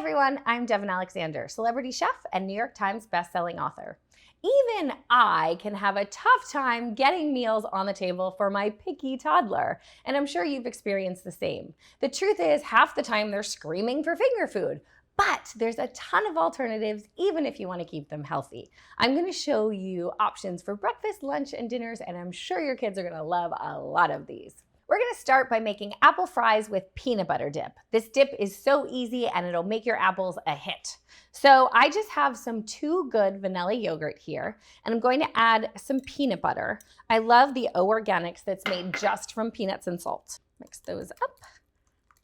everyone, I'm Devin Alexander, celebrity chef and New York Times bestselling author. Even I can have a tough time getting meals on the table for my picky toddler, and I'm sure you've experienced the same. The truth is, half the time they're screaming for finger food, but there's a ton of alternatives even if you want to keep them healthy. I'm going to show you options for breakfast, lunch, and dinners, and I'm sure your kids are going to love a lot of these. We're gonna start by making apple fries with peanut butter dip. This dip is so easy and it'll make your apples a hit. So I just have some Too Good vanilla yogurt here, and I'm going to add some peanut butter. I love the O Organics that's made just from peanuts and salt. Mix those up,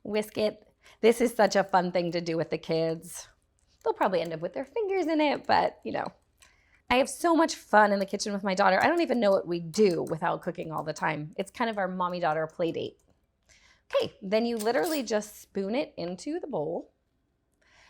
whisk it. This is such a fun thing to do with the kids. They'll probably end up with their fingers in it, but you know. I have so much fun in the kitchen with my daughter. I don't even know what we do without cooking all the time. It's kind of our mommy-daughter play date. Okay, then you literally just spoon it into the bowl.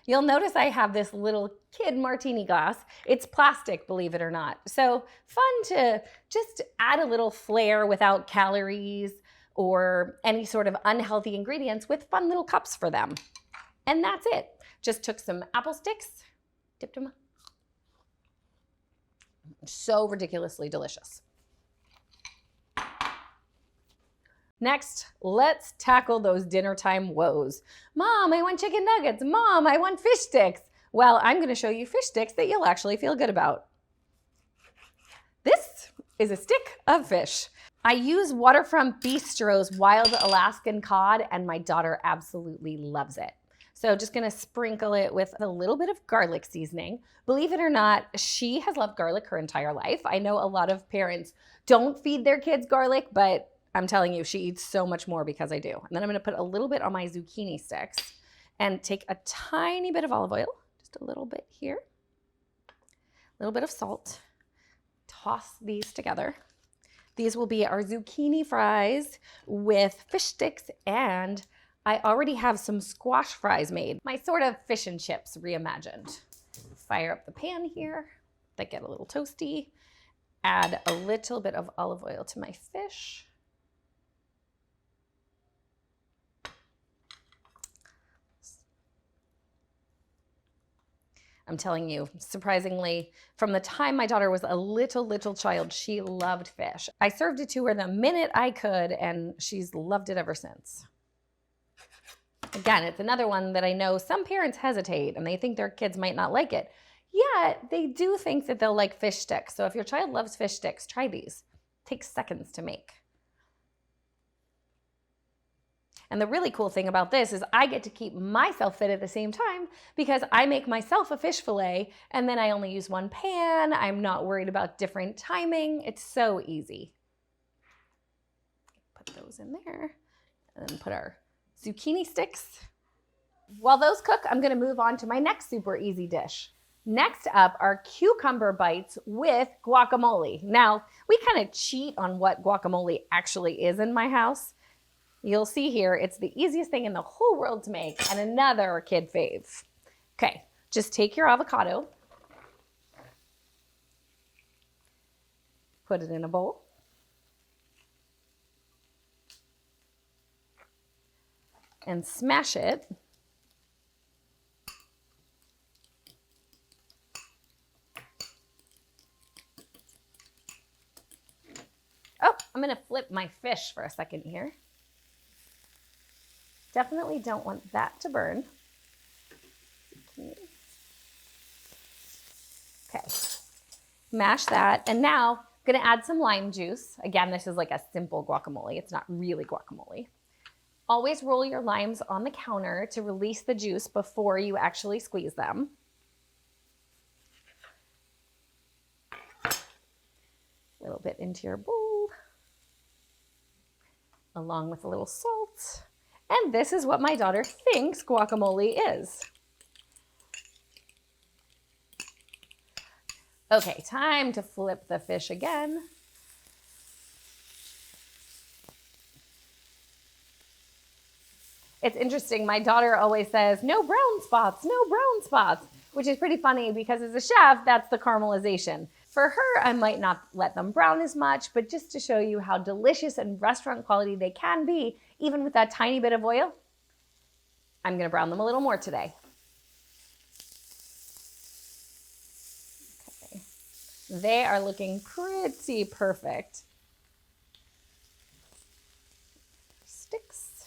You'll notice I have this little kid martini glass. It's plastic, believe it or not. So fun to just add a little flair without calories or any sort of unhealthy ingredients with fun little cups for them. And that's it. Just took some apple sticks, dipped them. So ridiculously delicious. Next, let's tackle those dinner time woes. Mom, I want chicken nuggets. Mom, I want fish sticks. Well, I'm going to show you fish sticks that you'll actually feel good about. This is a stick of fish. I use Waterfront Bistro's wild Alaskan cod, and my daughter absolutely loves it. So just gonna sprinkle it with a little bit of garlic seasoning. Believe it or not, she has loved garlic her entire life. I know a lot of parents don't feed their kids garlic, but I'm telling you, she eats so much more because I do. And then I'm gonna put a little bit on my zucchini sticks and take a tiny bit of olive oil, just a little bit here, a little bit of salt, toss these together. These will be our zucchini fries with fish sticks, and I already have some squash fries made. My sort of fish and chips reimagined. Fire up the pan here. They get a little toasty. Add a little bit of olive oil to my fish. I'm telling you, surprisingly, from the time my daughter was a little child, she loved fish. I served it to her the minute I could, and she's loved it ever since. Again, it's another one that I know some parents hesitate and they think their kids might not like it. Yet they do think that they'll like fish sticks. So if your child loves fish sticks, try these. It takes seconds to make. And the really cool thing about this is I get to keep myself fit at the same time because I make myself a fish fillet and then I only use one pan. I'm not worried about different timing. It's so easy. Put those in there and then put our zucchini sticks. While those cook, I'm gonna move on to my next super easy dish. Next up are cucumber bites with guacamole. Now, we kind of cheat on what guacamole actually is in my house. You'll see here, it's the easiest thing in the whole world to make and another kid fave. Okay, just take your avocado, put it in a bowl. And smash it. Oh, I'm gonna flip my fish for a second here. Definitely don't want that to burn. Okay, mash that. And now I'm gonna add some lime juice. Again, this is like a simple guacamole. It's not really guacamole. Always roll your limes on the counter to release the juice before you actually squeeze them. A little bit into your bowl, along with a little salt. And this is what my daughter thinks guacamole is. Okay, time to flip the fish again. It's interesting, my daughter always says, no brown spots, no brown spots, which is pretty funny because as a chef, that's the caramelization. For her, I might not let them brown as much, but just to show you how delicious and restaurant quality they can be, even with that tiny bit of oil, I'm gonna brown them a little more today. They are looking pretty perfect. Sticks.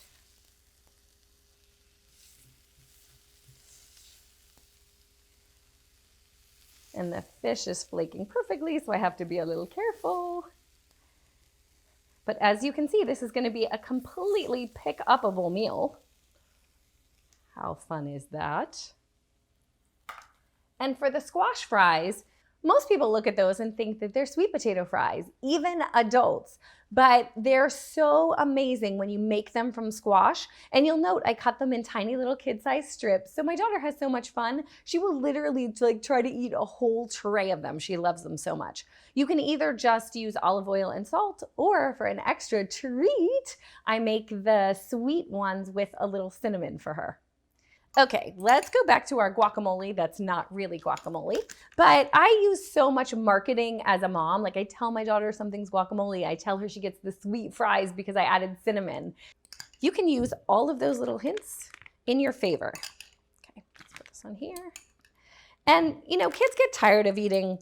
And the fish is flaking perfectly, so I have to be a little careful. But as you can see, this is going to be a completely pick-upable meal. How fun is that? And for the squash fries, most people look at those and think that they're sweet potato fries, even adults. But they're so amazing when you make them from squash. And you'll note I cut them in tiny little kid-sized strips. So my daughter has so much fun. She will literally try to eat a whole tray of them. She loves them so much. You can either just use olive oil and salt, or for an extra treat, I make the sweet ones with a little cinnamon for her. Okay, let's go back to our guacamole. That's not really guacamole, but I use so much marketing as a mom. Like, I tell my daughter something's guacamole. I tell her she gets the sweet fries because I added cinnamon. You can use all of those little hints in your favor. Okay, let's put this on here. And you know, kids get tired of eating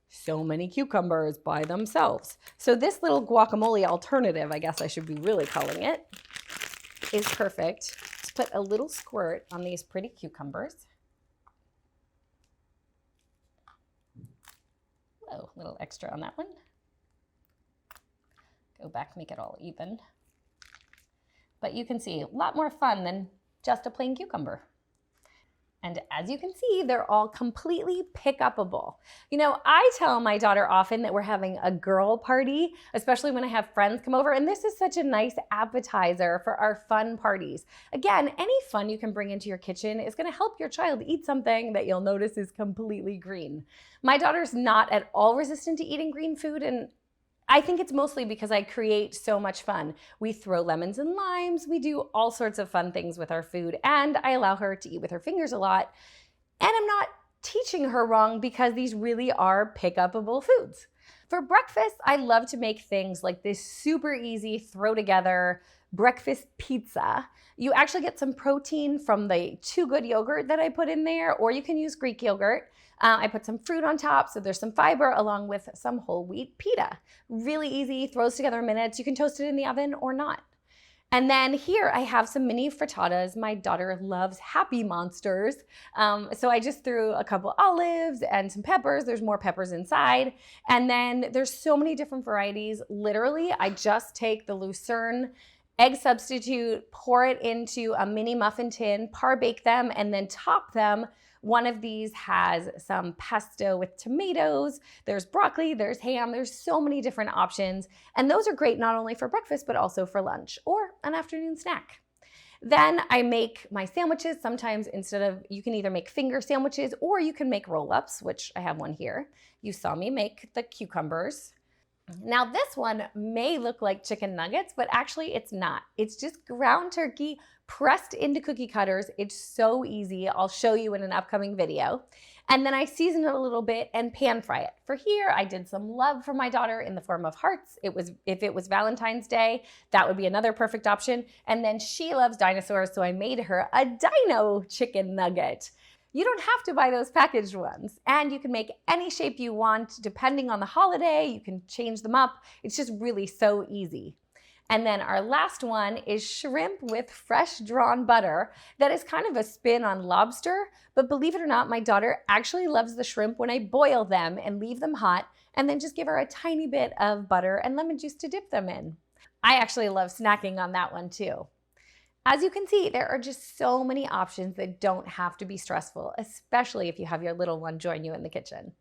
so many cucumbers by themselves. So this little guacamole alternative, I guess I should be really calling it, is perfect. Put a little squirt on these pretty cucumbers. Whoa, a little extra on that one. Go back, make it all even. But you can see, a lot more fun than just a plain cucumber. And as you can see, they're all completely pick-upable. You know, I tell my daughter often that we're having a girl party, especially when I have friends come over, and this is such a nice appetizer for our fun parties. Again, any fun you can bring into your kitchen is gonna help your child eat something that you'll notice is completely green. My daughter's not at all resistant to eating green food, and I think it's mostly because I create so much fun. We throw lemons and limes, we do all sorts of fun things with our food, and I allow her to eat with her fingers a lot. And I'm not teaching her wrong because these really are pick-upable foods. For breakfast, I love to make things like this super easy throw together breakfast pizza. You actually get some protein from the Too Good yogurt that I put in there, or you can use Greek yogurt. I put some fruit on top, so there's some fiber along with some whole wheat pita. Really easy, throws together in minutes. You can toast it in the oven or not. And then here I have some mini frittatas. My daughter loves Happy Monsters. So I just threw a couple olives and some peppers. There's more peppers inside. And then there's so many different varieties. Literally, I just take the Lucerne egg substitute, pour it into a mini muffin tin, par bake them, and then top them. One of these has some pesto with tomatoes, there's broccoli, there's ham, there's so many different options. And those are great not only for breakfast, but also for lunch or an afternoon snack. Then I make my sandwiches. Sometimes you can either make finger sandwiches or you can make roll-ups, which I have one here. You saw me make the cucumbers. Now this one may look like chicken nuggets, but actually it's not. It's just ground turkey pressed into cookie cutters. It's so easy. I'll show you in an upcoming video. And then I season it a little bit and pan fry it. For here, I did some love for my daughter in the form of hearts. If it was Valentine's Day, that would be another perfect option. And then she loves dinosaurs, so I made her a dino chicken nugget. You don't have to buy those packaged ones, and you can make any shape you want depending on the holiday. You can change them up. It's just really so easy. And then our last one is shrimp with fresh drawn butter. That is kind of a spin on lobster, but believe it or not, my daughter actually loves the shrimp when I boil them and leave them hot, and then just give her a tiny bit of butter and lemon juice to dip them in. I actually love snacking on that one too. As you can see, there are just so many options that don't have to be stressful, especially if you have your little one join you in the kitchen.